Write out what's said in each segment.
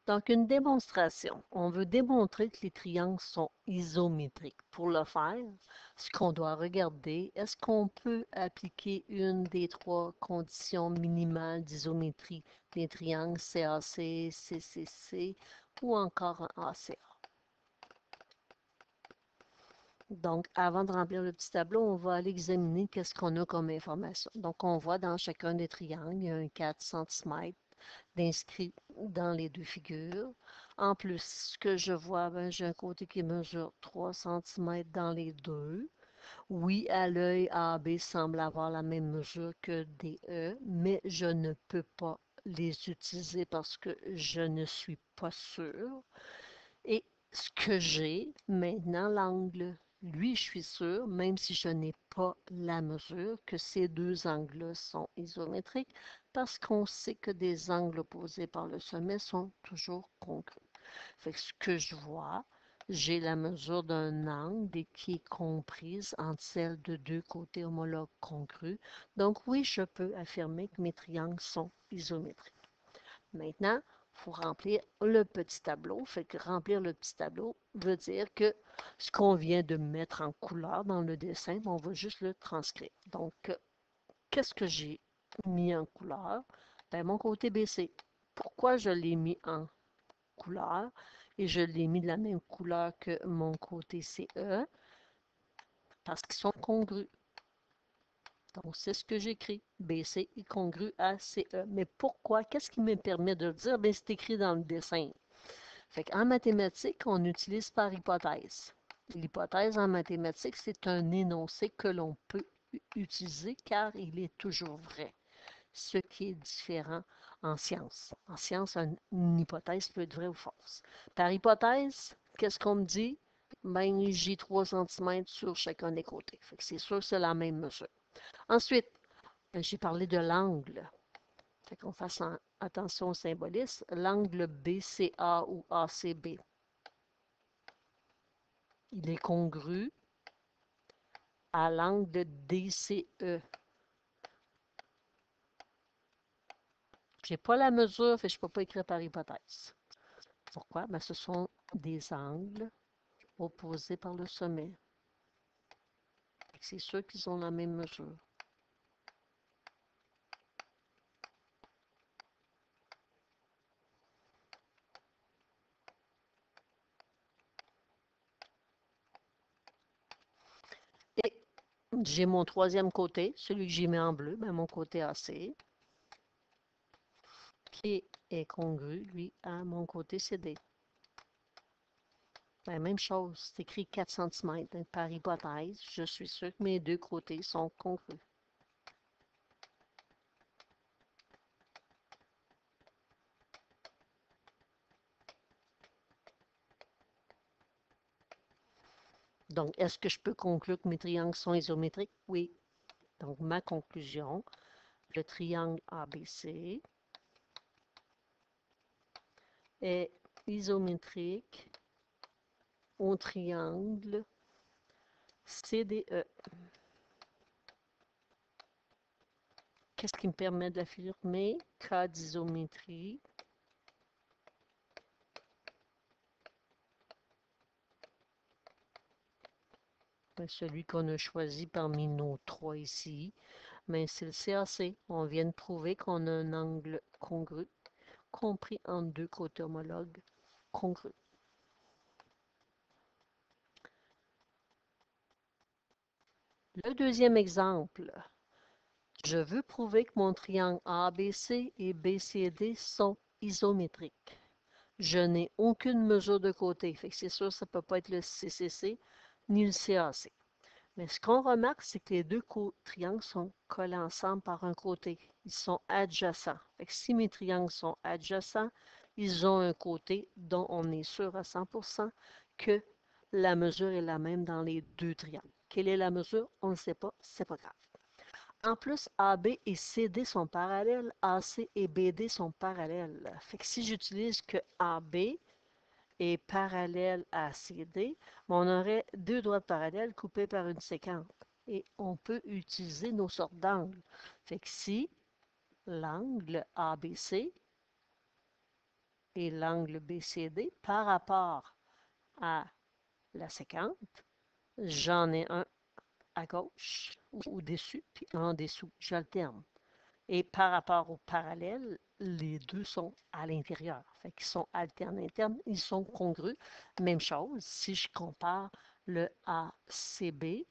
Donc, une démonstration. On veut démontrer que les triangles sont isométriques. Pour le faire, ce qu'on doit regarder, est-ce qu'on peut appliquer une des trois conditions minimales d'isométrie des triangles CAC, CCC ou encore un ACA? Donc, avant de remplir le petit tableau, on va aller examiner qu'est-ce qu'on a comme information. Donc, on voit dans chacun des triangles, il y a un 4 cm d'inscrit dans les deux figures. En plus, ce que je vois, ben, j'ai un côté qui mesure 3 cm dans les deux. Oui, à l'œil, AB semble avoir la même mesure que DE, mais je ne peux pas les utiliser parce que je ne suis pas sûre. Et ce que j'ai maintenant, l'angle, lui, je suis sûre, même si je n'ai pas la mesure, que ces deux angles-là sont isométriques parce qu'on sait que des angles opposés par le sommet sont toujours congrus. Fait que ce que je vois, j'ai la mesure d'un angle qui est comprise entre celles de deux côtés homologues congrus. Donc oui, je peux affirmer que mes triangles sont isométriques. Maintenant, il faut remplir le petit tableau. Fait que remplir le petit tableau veut dire que ce qu'on vient de mettre en couleur dans le dessin, on va juste le transcrire. Donc, qu'est-ce que j'ai mis en couleur? Ben, mon côté BC. Pourquoi je l'ai mis en couleur? Et je l'ai mis de la même couleur que mon côté CE, parce qu'ils sont congrus. Donc, c'est ce que j'écris. BC est congru à CE. Mais pourquoi? Qu'est-ce qui me permet de le dire? Bien, c'est écrit dans le dessin. Fait qu'en mathématiques, on utilise par hypothèse. L'hypothèse en mathématiques, c'est un énoncé que l'on peut utiliser car il est toujours vrai, ce qui est différent en science. En science, une hypothèse peut être vraie ou fausse. Par hypothèse, qu'est-ce qu'on me dit? Ben, j'ai 3 cm sur chacun des côtés. Fait que c'est sûr que c'est la même mesure. Ensuite, j'ai parlé de l'angle. Fait qu'on fasse attention au symbolisme. L'angle BCA ou ACB, il est congru à l'angle DCE. Je n'ai pas la mesure, fait que je ne peux pas écrire par hypothèse. Pourquoi? Ben, ce sont des angles opposés par le sommet. C'est sûr qu'ils ont la même mesure. Et j'ai mon troisième côté, celui que j'ai mis en bleu, ben, mon côté AC, qui est congru, lui, à mon côté CD. Ben, même chose, c'est écrit 4 cm. Par hypothèse, je suis sûr que mes deux côtés sont congrus. Donc, est-ce que je peux conclure que mes triangles sont isométriques? Oui. Donc, ma conclusion, le triangle ABC est isométrique au triangle CDE. Qu'est-ce qui me permet de l'affirmer? Cas d'isométrie. Celui qu'on a choisi parmi nos trois ici, mais c'est le CAC. On vient de prouver qu'on a un angle congru, compris en deux côtés homologues congrus. Le deuxième exemple, je veux prouver que mon triangle ABC et BCD sont isométriques. Je n'ai aucune mesure de côté, fait que c'est sûr que ça ne peut pas être le CCC ni le CAC. Mais ce qu'on remarque, c'est que les deux triangles sont collés ensemble par un côté. Ils sont adjacents. Fait que si mes triangles sont adjacents, ils ont un côté dont on est sûr à 100% que la mesure est la même dans les deux triangles. Quelle est la mesure? On ne sait pas, c'est pas grave. En plus, AB et CD sont parallèles, AC et BD sont parallèles. Fait que si j'utilise que AB est parallèle à CD, on aurait deux droites parallèles coupées par une séquence. Et on peut utiliser nos sortes d'angles. Fait que si l'angle ABC et l'angle BCD par rapport à la séquente. J'en ai un à gauche ou au-dessus, puis un en dessous. J'alterne. Et par rapport au parallèle, les deux sont à l'intérieur. Fait qu'ils sont alternes internes, ils sont congrus. Même chose, si je compare le ACB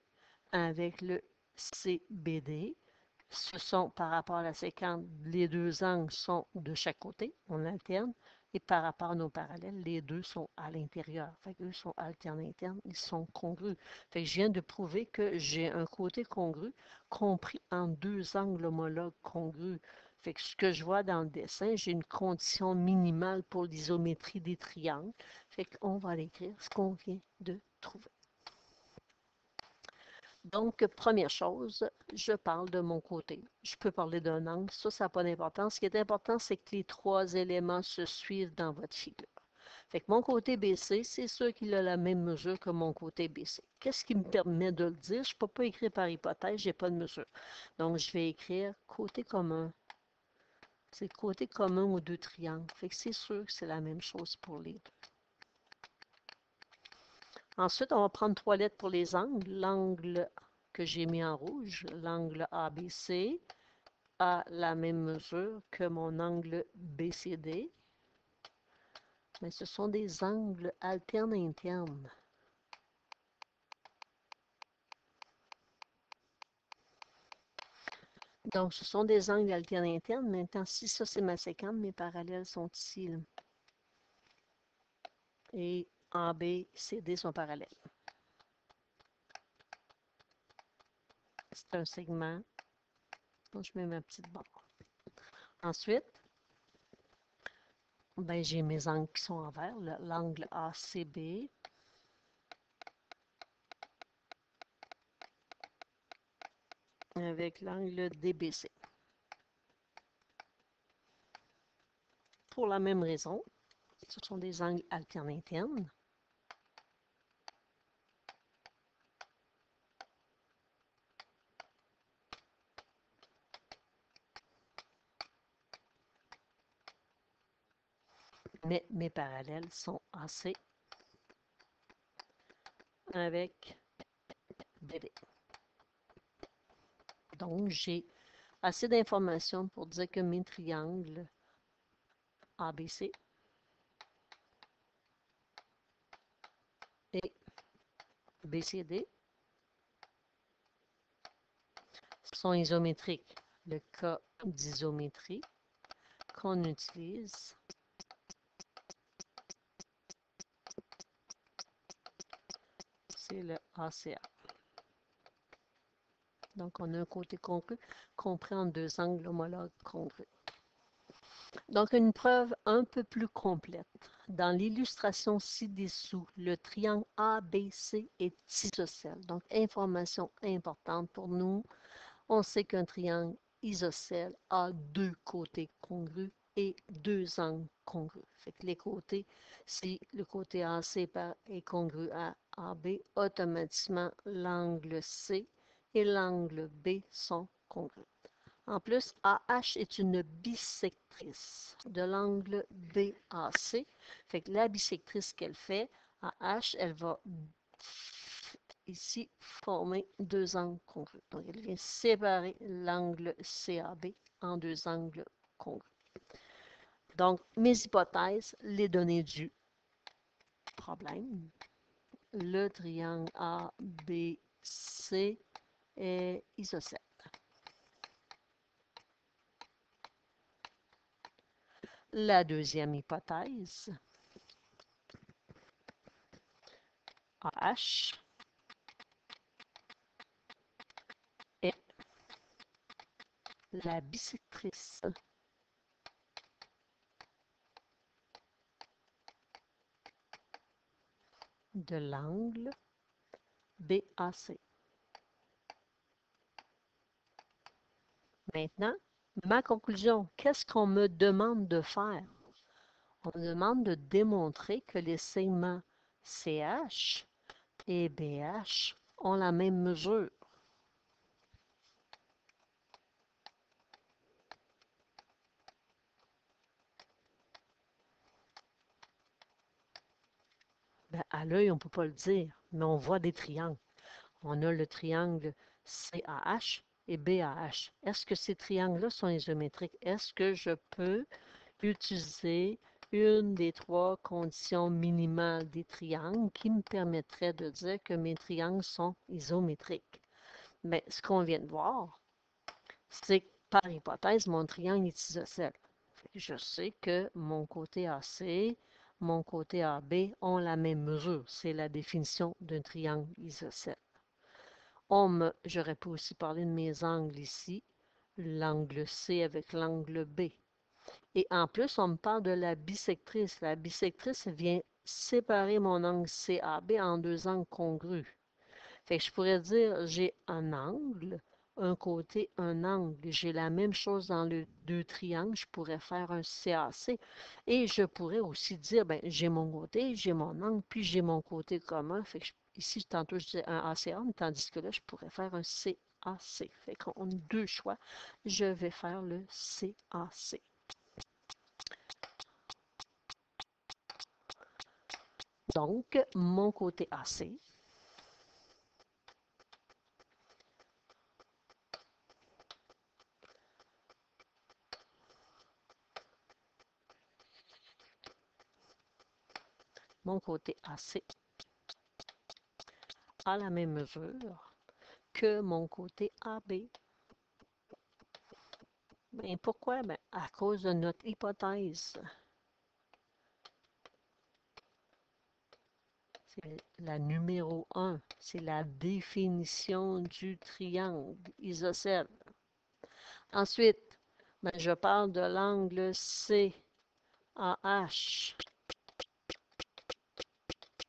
avec le CBD, ce sont par rapport à la séquence, les deux angles sont de chaque côté, on alterne, et par rapport à nos parallèles, les deux sont à l'intérieur. Fait qu'eux sont alternes internes, ils sont congrus. Fait que je viens de prouver que j'ai un côté congru compris en deux angles homologues congrus. Fait que ce que je vois dans le dessin, j'ai une condition minimale pour l'isométrie des triangles. Fait qu'on va l'écrire ce qu'on vient de trouver. Donc, première chose, je parle de mon côté. Je peux parler d'un angle, ça n'a pas d'importance. Ce qui est important, c'est que les trois éléments se suivent dans votre figure. Fait que mon côté BC, c'est sûr qu'il a la même mesure que mon côté BC. Qu'est-ce qui me permet de le dire? Je ne peux pas écrire par hypothèse, je n'ai pas de mesure. Donc, je vais écrire côté commun. C'est le côté commun aux deux triangles. Fait que c'est sûr que c'est la même chose pour les deux. Ensuite, on va prendre trois lettres pour les angles. L'angle que j'ai mis en rouge, l'angle ABC, a la même mesure que mon angle BCD. Mais ce sont des angles alternes internes. Donc, ce sont des angles alternes internes. Maintenant, si ça, c'est ma séquence, mes parallèles sont ici. Là. Et AB, CD sont parallèles. C'est un segment. Donc, je mets ma petite barre. Ensuite, ben, j'ai mes angles qui sont en vert. L'angle ACB. Avec l'angle DBC. Pour la même raison, ce sont des angles alternes internes. Mais mes parallèles sont AC avec BB. Donc, j'ai assez d'informations pour dire que mes triangles ABC et BCD sont isométriques. Le cas d'isométrie qu'on utilise, c'est le ACA. Donc, on a un côté congru compris en deux angles homologues congrus. Donc, une preuve un peu plus complète. Dans l'illustration ci-dessous, le triangle ABC est isocèle. Donc, information importante pour nous. On sait qu'un triangle isocèle a deux côtés congrus et deux angles congrus. Fait que les côtés, si le côté AC est congru à AB, automatiquement l'angle C et l'angle B sont congrus. En plus, AH est une bisectrice de l'angle BAC. Fait que la bisectrice qu'elle fait, AH, elle va ici former deux angles congrus. Donc, elle vient séparer l'angle CAB en deux angles congrus. Donc, mes hypothèses, les données du problème. Le triangle ABC est isocèle. La deuxième hypothèse, AH est la bisectrice de l'angle BAC. Maintenant, ma conclusion, qu'est-ce qu'on me demande de faire? On me demande de démontrer que les segments CH et BH ont la même mesure. À l'œil, on ne peut pas le dire, mais on voit des triangles. On a le triangle CAH et BAH. Est-ce que ces triangles-là sont isométriques? Est-ce que je peux utiliser une des trois conditions minimales des triangles qui me permettrait de dire que mes triangles sont isométriques? Mais ce qu'on vient de voir, c'est que par hypothèse, mon triangle est isocèle. Je sais que mon côté AC, mon côté AB ont la même mesure. C'est la définition d'un triangle isocèle. J'aurais pu aussi parler de mes angles ici, l'angle C avec l'angle B. Et en plus, on me parle de la bisectrice. La bisectrice vient séparer mon angle CAB en deux angles congrus. Fait que je pourrais dire, j'ai un angle, un côté, un angle. J'ai la même chose dans les deux triangles. Je pourrais faire un CAC. Et je pourrais aussi dire, ben, j'ai mon côté, j'ai mon angle, puis j'ai mon côté commun. Fait que ici, tantôt, je disais un ACA, tandis que là, je pourrais faire un CAC. Fait qu'on a deux choix. Je vais faire le CAC. Donc, mon côté AC, mon côté AC a la même mesure que mon côté AB. Ben, pourquoi? Ben, à cause de notre hypothèse. C'est la numéro 1. C'est la définition du triangle isocèle. Ensuite, ben, je parle de l'angle CAH.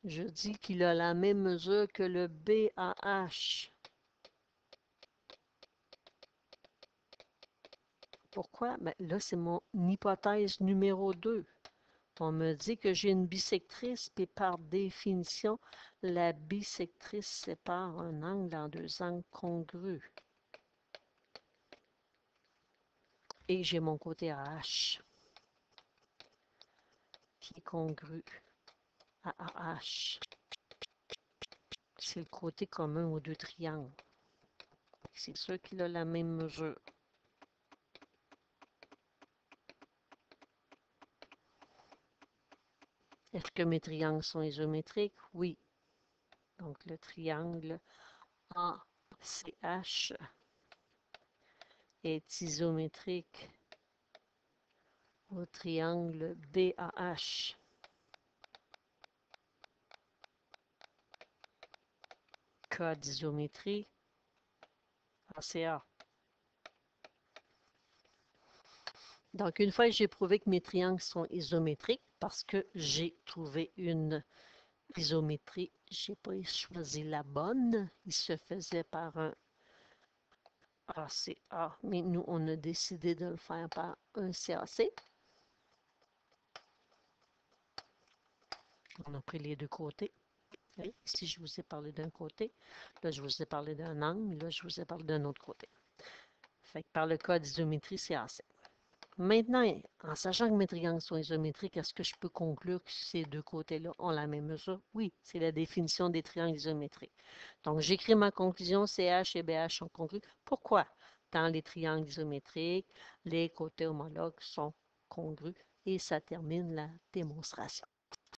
Je dis qu'il a la même mesure que le BAH. Pourquoi? Ben, là, c'est mon hypothèse numéro 2. On me dit que j'ai une bisectrice, puis par définition, la bisectrice sépare un angle en deux angles congrus. Et j'ai mon côté AH qui est congru à AH. C'est le côté commun aux deux triangles. C'est sûr qu'il a la même mesure. Est-ce que mes triangles sont isométriques? Oui. Donc le triangle ACH est isométrique au triangle BAH. Cas d'isométrie, ACA. Donc, une fois que j'ai prouvé que mes triangles sont isométriques, parce que j'ai trouvé une isométrie, je n'ai pas choisi la bonne. Il se faisait par un ACA, mais nous, on a décidé de le faire par un CAC. On a pris les deux côtés. Ici, je vous ai parlé d'un côté. Là, je vous ai parlé d'un angle. Là, je vous ai parlé d'un autre côté. Fait que par le cas d'isométrie, c'est AC. Maintenant, en sachant que mes triangles sont isométriques, est-ce que je peux conclure que ces deux côtés-là ont la même mesure? Oui, c'est la définition des triangles isométriques. Donc, j'écris ma conclusion, CH et BH sont congrus. Pourquoi? Dans les triangles isométriques, les côtés homologues sont congrus et ça termine la démonstration.